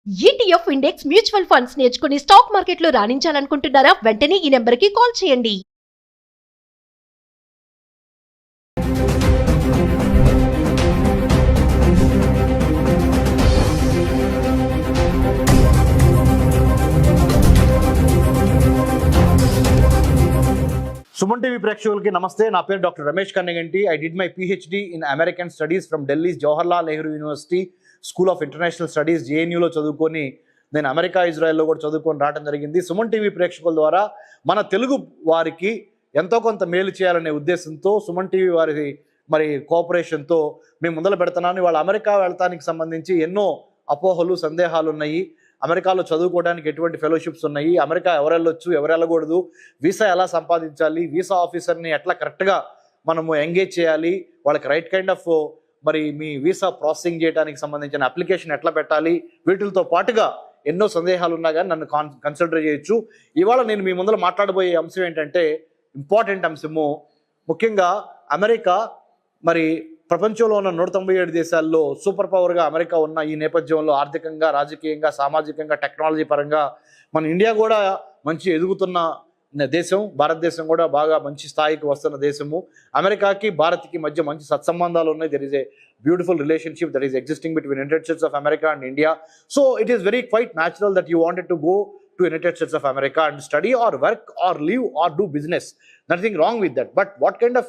ETF index mutual funds నేర్చుకుని stock మార్కెట్లో రాణించాలనుకుంటున్నారా? వెంటనే ఈ నెంబర్కి కాల్ చేయండి. సుమన్ టీవీ ప్రేక్షకులకి నమస్తే. నా పేరు doctor Ramesh Kannaganti. I did my PhD in American studies from Delhi Jawaharlal Nehru university school of international studies జేఎన్యూలో చదువుకొని నేను అమెరికా ఇజ్రాయెల్లో కూడా చదువుకొని రావడం జరిగింది. సుమన్ టీవీ ప్రేక్షకుల ద్వారా మన తెలుగు వారికి ఎంతో కొంత మేలు చేయాలనే ఉద్దేశంతో సుమన్ టీవీ వారి కోఆపరేషన్తో మేము మొదలు పెడుతున్నాను. వాళ్ళ అమెరికా వెళ్తానికి సంబంధించి ఎన్నో అపోహలు సందేహాలు ఉన్నాయి. అమెరికాలో చదువుకోవడానికి ఎటువంటి ఫెలోషిప్స్ ఉన్నాయి, అమెరికా ఎవరు వెళ్ళొచ్చు ఎవరు వెళ్ళకూడదు, వీసా ఎలా సంపాదించాలి, వీసా ఆఫీసర్ని ఎట్లా కరెక్ట్గా మనము ఎంగేజ్ చేయాలి, వాళ్ళకి right kind of me visa processing చేయడానికి సంబంధించిన అప్లికేషన్ ఎట్లా పెట్టాలి, వీటితో పాటుగా ఎన్నో సందేహాలు ఉన్నా కానీ నన్ను కన్సిడర్ చేయొచ్చు. ఇవాళ నేను మీ ముందర మాట్లాడబోయే అంశం ఏంటంటే ఇంపార్టెంట్ అంశము. ముఖ్యంగా అమెరికా ప్రపంచంలో ఉన్న 197 దేశాల్లో సూపర్ పవర్గా అమెరికా ఉన్న ఈ నేపథ్యంలో ఆర్థికంగా, రాజకీయంగా, సామాజికంగా, టెక్నాలజీ పరంగా మన ఇండియా కూడా మంచి ఎదుగుతున్న దేశం. భారతదేశం కూడా బాగా మంచి స్థాయికి వస్తున్న దేశము. అమెరికాకి భారత్కి మధ్య మంచి సత్సంబంధాలు ఉన్నాయి. There is a beautiful relationship that is existing between United states of America and India. So it is very quite natural that you wanted to go to United States of America and study or work or live or do business. Nothing wrong with that. But what kind of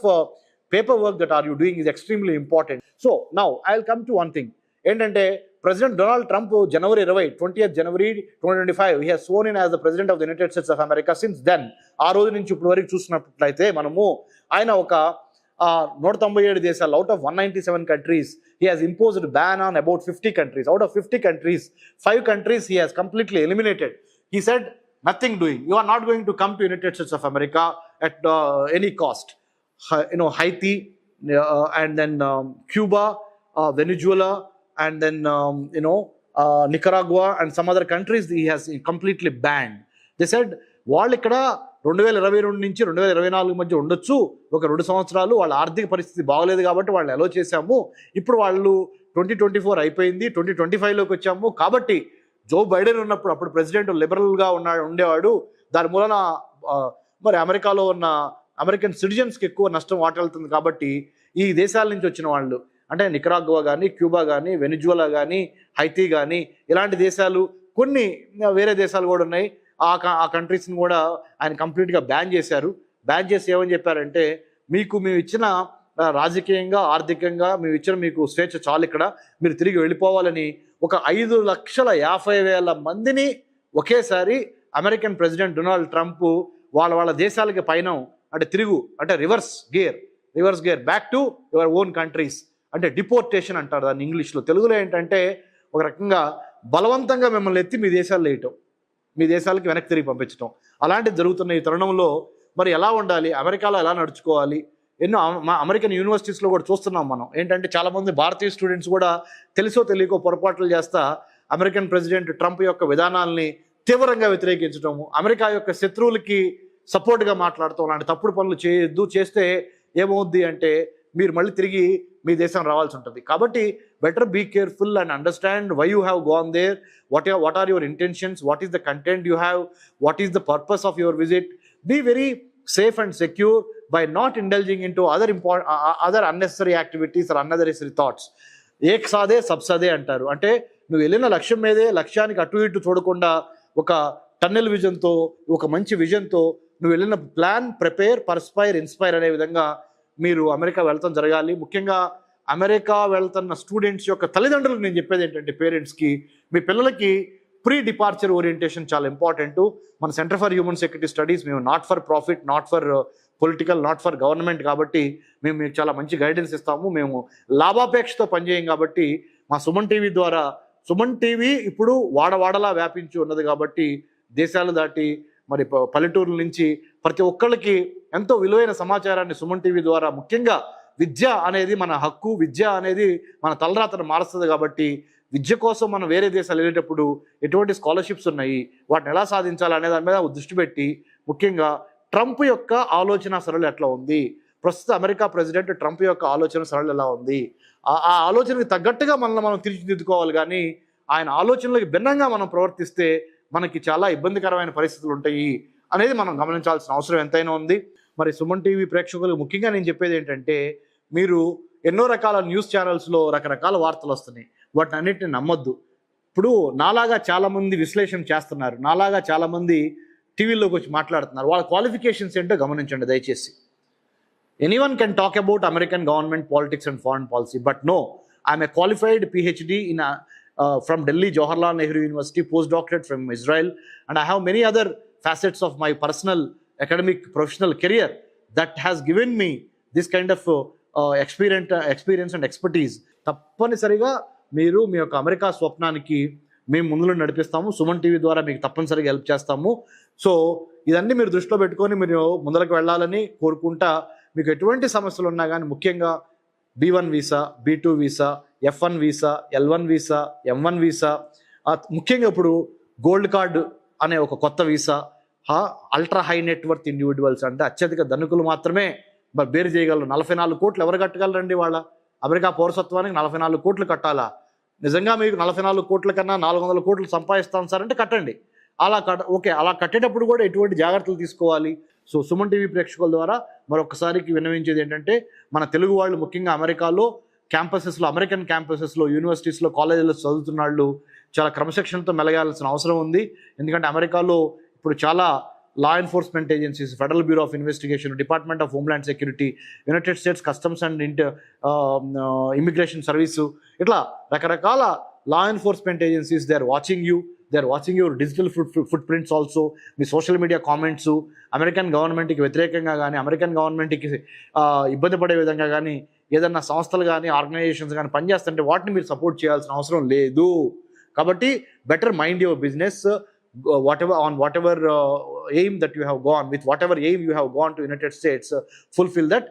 paperwork that are you doing is extremely important. So now I'll come to one thing. Endante President Donald Trump January 20th January 2025 he has sworn in as the President of the United States of America. Since then ఆ రోజు నుంచి ఇప్పుడు వరకు చూసినట్లయితే మనము ఆయన ఒక 197 దేశాలు out of 197 countries he has imposed ban on about 50 countries. Out of 50 countries 5 countries he has completely eliminated. He said nothing doing, you are not going to come to United States of America at any cost. Haiti and then Cuba, Venezuela and then Nicaragua and some other countries he has completely banned. They said వాళ్ళు ఇక్కడ 2022 నుంచి 2024 మధ్య ఉండొచ్చు, ఒక 2 సంవత్సరాలు వాళ్ళ ఆర్థిక పరిస్థితి బాగలేదు కాబట్టి వాళ్ళు అలో చేశాము. ఇప్పుడు వాళ్ళు 2024 అయిపోయింది, 2025లోకి వచ్చాము కాబట్టి జో బైడెన్ ఉన్నప్పుడు అప్పుడు ప్రెసిడెంట్ లిబరల్గా ఉండేవాడు. దాని మూలన అమెరికాలో ఉన్న అమెరికన్ సిటిజన్స్కి ఎక్కువ నష్టం వాటిల్తుంది. కాబట్టి ఈ దేశాల నుంచి వచ్చిన వాళ్ళు అంటే నికరాగ్వా కానీ, క్యూబా కానీ, వెనిజువలా కానీ, హైతీ కానీ ఇలాంటి దేశాలు, కొన్ని వేరే దేశాలు కూడా ఉన్నాయి. ఆ కంట్రీస్ని కూడా ఆయన కంప్లీట్గా బ్యాన్ చేశారు. బ్యాన్ చేసి ఏమని చెప్పారంటే మేము ఇచ్చిన రాజకీయంగా, ఆర్థికంగా మీకు స్వేచ్ఛ చాలు, ఇక్కడ మీరు తిరిగి వెళ్ళిపోవాలని ఒక 5,50,000 మందిని ఒకేసారి అమెరికన్ ప్రెసిడెంట్ డొనాల్డ్ ట్రంప్ వాళ్ళ దేశాలకి పైన అంటే reverse gear back to your own countries, అంటే డిపోర్టేషన్ అంటారు దాన్ని ఇంగ్లీష్లో. తెలుగులో ఏంటంటే ఒక రకంగా బలవంతంగా మిమ్మల్ని ఎత్తి మీ దేశాల్లో వేయటం, మీ దేశాలకి వెనక్కి తిరిగి పంపించడం. అలాంటిది జరుగుతున్న ఈ తరుణంలో ఎలా ఉండాలి, అమెరికాలో ఎలా నడుచుకోవాలి, ఎన్నో అమెరికన్ యూనివర్సిటీస్లో కూడా చూస్తున్నాం మనం. ఏంటంటే చాలామంది భారతీయ స్టూడెంట్స్ కూడా తెలుసో తెలియకో పొరపాట్లు చేస్తా అమెరికన్ ప్రెసిడెంట్ ట్రంప్ యొక్క విధానాల్ని తీవ్రంగా వ్యతిరేకించడము, అమెరికా యొక్క శత్రువులకి సపోర్ట్గా మాట్లాడటం, అలాంటి తప్పుడు పనులు చేయొద్దు. చేస్తే ఏమవుద్ది అంటే మీరు మళ్ళీ తిరిగి మీ దేశం రావాల్సి ఉంటుంది. కాబట్టి better be careful and understand why you have gone there, what are your intentions, what is the content you have, what is the purpose of your visit. Be very safe and secure by not indulging into other unnecessary activities or unnecessary thoughts. ఏక్ సాదే సబ్ సాదే అంటారు. అంటే నువ్వు వెళ్ళిన లక్ష్యం మీదే, లక్ష్యానికి అటు ఇటు చూడకుండా ఒక టన్నెల్ విజన్తో, ఒక మంచి విజన్తో నువ్వు వెళ్ళిన ప్లాన్, ప్రిపేర్, పర్స్పైర్, ఇన్స్పైర్ అనే విధంగా మీరు అమెరికా వెళ్తాం జరగాలి. ముఖ్యంగా అమెరికా వెళ్తున్న స్టూడెంట్స్ యొక్క తల్లిదండ్రులకు నేను చెప్పేది ఏంటంటే పేరెంట్స్కి, మీ పిల్లలకి ప్రీ డిపార్చర్ ఓరియంటేషన్ చాలా ఇంపార్టెంట్. మన centre for human security studies మేము not for profit, not for political, not for government కాబట్టి మేము మీకు చాలా మంచి గైడెన్స్ ఇస్తాము. మేము లాభాపేక్షతో పనిచేయం కాబట్టి మా సుమన్ టీవీ ద్వారా, సుమన్ టీవీ ఇప్పుడు వాడవాడలా వ్యాపించి ఉన్నది కాబట్టి దేశాలు దాటి పల్లెటూరుల నుంచి ప్రతి ఒక్కళ్ళకి ఎంతో విలువైన సమాచారాన్ని సుమన్ టీవీ ద్వారా, ముఖ్యంగా విద్య అనేది మన హక్కు, విద్య అనేది మన తలరాతను మారుస్తుంది కాబట్టి విద్య కోసం మనం వేరే దేశాలు వెళ్ళేటప్పుడు ఎటువంటి స్కాలర్షిప్స్ ఉన్నాయి, వాటిని ఎలా సాధించాలి అనే దాని మీద దృష్టి పెట్టి, ముఖ్యంగా ట్రంప్ యొక్క ఆలోచన సరళి ఎట్లా ఉంది, ప్రస్తుత అమెరికా ప్రెసిడెంట్ ట్రంప్ యొక్క ఆలోచన సరళి ఎలా ఉంది, ఆ ఆలోచనకి తగ్గట్టుగా మనం తీర్చిదిద్దుకోవాలి. కానీ ఆయన ఆలోచనలకు భిన్నంగా మనం ప్రవర్తిస్తే మనకి చాలా ఇబ్బందికరమైన పరిస్థితులు ఉంటాయి అనేది మనం గమనించాల్సిన అవసరం ఎంతైనా ఉంది. మరి సుమన్ టీవీ ప్రేక్షకులకు ముఖ్యంగా నేను చెప్పేది ఏంటంటే, మీరు ఎన్నో రకాల న్యూస్ ఛానల్స్లో రకరకాల వార్తలు వస్తున్నాయి, వాటిని అన్నింటిని నమ్మొద్దు. ఇప్పుడు నాలాగా చాలామంది విశ్లేషణ చేస్తున్నారు, నాలాగా చాలామంది టీవీలోకి వచ్చి మాట్లాడుతున్నారు. వాళ్ళ క్వాలిఫికేషన్స్ ఏంటో గమనించండి దయచేసి. Anyone can talk about American government politics and foreign policy, but no, I'm a qualified PhD in from Delhi Jawaharlal Nehru University, postdoctorate from Israel, and I have many other facets of my personal academic professional career that has given me this kind of experience and expertise. తప్పనిసరిగా మీరు మీ యొక్క America స్వప్నానికి మేము ముందులో నడిపిస్తాము. Suman TV ద్వారా మీకు తప్పనిసరిగా help చేస్తాము. So ఇదన్నీ మీరు దృష్టిలో పెట్టుకొని మీరు ముందరకు వెళ్ళాలని కోరుకుంటా. మీకు ఎటువంటి సమస్యలు ఉన్నా కానీ, ముఖ్యంగా B1 visa, B2 visa, F1 visa, L1 visa, M1 visa, ముఖ్యంగా ఇప్పుడు గోల్డ్ కార్డు అనే ఒక కొత్త visa, ultra high net worth individuals అంటే అత్యధిక ధనికులు మాత్రమే బేరు చేయగలరు. 44 కోట్లు ఎవరు కట్టగలరండి? వాళ్ళ అమెరికా పౌరసత్వానికి 44 కోట్లు కట్టాలా? నిజంగా మీకు 44 కోట్ల కన్నా 400 కోట్లు సంపాదిస్తాం సార్ అంటే కట్టండి. ఓకే, అలా కట్టేటప్పుడు కూడా ఎటువంటి జాగ్రత్తలు తీసుకోవాలి? సో సుమన్ టీవీ ప్రేక్షకుల ద్వారా మరొకసారికి విన్నవించేది ఏంటంటే, మన తెలుగు వాళ్ళు ముఖ్యంగా అమెరికాలో క్యాంపసెస్లో, అమెరికన్ క్యాంపసెస్లో, యూనివర్సిటీస్లో, కాలేజీలో చదువుతున్న వాళ్ళు చాలా క్రమశిక్షణతో మెలగాల్సిన అవసరం ఉంది. ఎందుకంటే అమెరికాలో ఇప్పుడు చాలా law enforcement agencies, Federal Bureau of Investigation, Department of Homeland Security, United States Customs and Immigration Service, ఇట్లా రకరకాల law enforcement agencies they are watching you, they are watching your digital footprints also. మీ social media comments American గవర్నమెంట్కి వ్యతిరేకంగా కానీ, American గవర్నమెంట్కి ఇబ్బంది పడే విధంగా కానీ ఏదన్నా సంస్థలు కానీ, ఆర్గనైజేషన్స్ కానీ పనిచేస్తుంటే వాటిని మీరు సపోర్ట్ చేయాల్సిన అవసరం లేదు. కాబట్టి better mind your business, whatever aim that you have gone with, whatever aim you have gone to United States, fulfill that.